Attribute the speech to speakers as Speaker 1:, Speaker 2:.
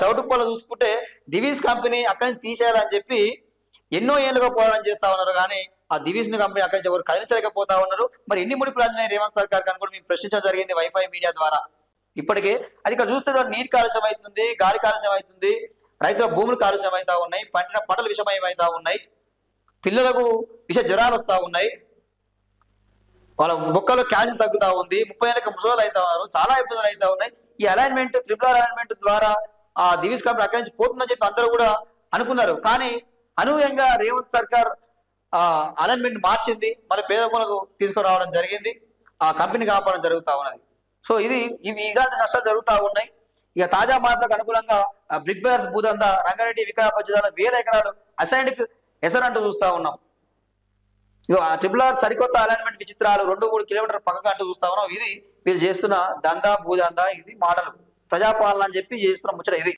Speaker 1: చౌటుప్పల్లో చూసుకుంటే దివీస్ కంపెనీ అక్కడి నుంచి తీసేయాలని చెప్పి ఎన్నో ఏళ్ళుగా పోరాటం చేస్తా ఉన్నారు, కానీ ఆ దివీస్ కంపెనీ అక్కడి నుంచి ఎవరు కదిలించలేకపోతా ఉన్నారు. మరి ఎన్ని ముడిపులు అందినాయి రేవంత్ సర్కార్ అని కూడా మేము ప్రశ్నించడం జరిగింది వైఫై మీడియా ద్వారా. ఇప్పటికే అది ఇక్కడ చూస్తే నీటి కాలుష్యం అవుతుంది, గాలి కాలుష్యం అవుతుంది, రైతుల భూములు కాలుష్యం అవుతా ఉన్నాయి, పంటల పంటలు విషమయమవుతా ఉన్నాయి, పిల్లలకు విష జ్వరాలు వస్తూ ఉన్నాయి, వాళ్ళ మొక్కలు క్యాన్సర్ తగ్గుతా ఉంది, 30 ఏళ్ళకి ముసలు అవుతా ఉన్నారు, చాలా ఇబ్బందులు అవుతా ఉన్నాయి. ఈ అలైన్మెంట్ ట్రిపుల్ అలైన్మెంట్ ద్వారా ఆ దివీస్ కంపెనీ అక్కడి నుంచి పోతుందని చెప్పి అందరూ కూడా అనుకున్నారు. కానీ అనూహ్యంగా రేవంత్ సర్కార్ అలైన్మెంట్ మార్చింది, మళ్ళీ పేదలకు తీసుకురావడం జరిగింది, ఆ కంపెనీ కాపాడడం జరుగుతూ ఉన్నది. సో ఇవి ఇలాంటి నష్టాలు జరుగుతూ ఉన్నాయి. ఇక తాజా మార్పులకు అనుకూలంగా బ్రిక్ బేర్స్ భూదంద రంగారెడ్డి వికారాబాద్ జిల్లాలో 1000 ఎకరాలు అసైన్డ్ ఎసరంటూ చూస్తా ఉన్నాం. ఇక ట్రిపుల్ ఆర్ సరికొత్త అలైన్మెంట్ విచిత్రాలు 2-3 కిలోమీటర్ల పక్కగా అంటూ చూస్తా ఉన్నాం. ఇది వీళ్ళు చేస్తున్న దందా భూదందా, ఇది మాటలు ప్రజాపాలన అని చెప్పి చేస్తున్న ముచ్చట ఇది.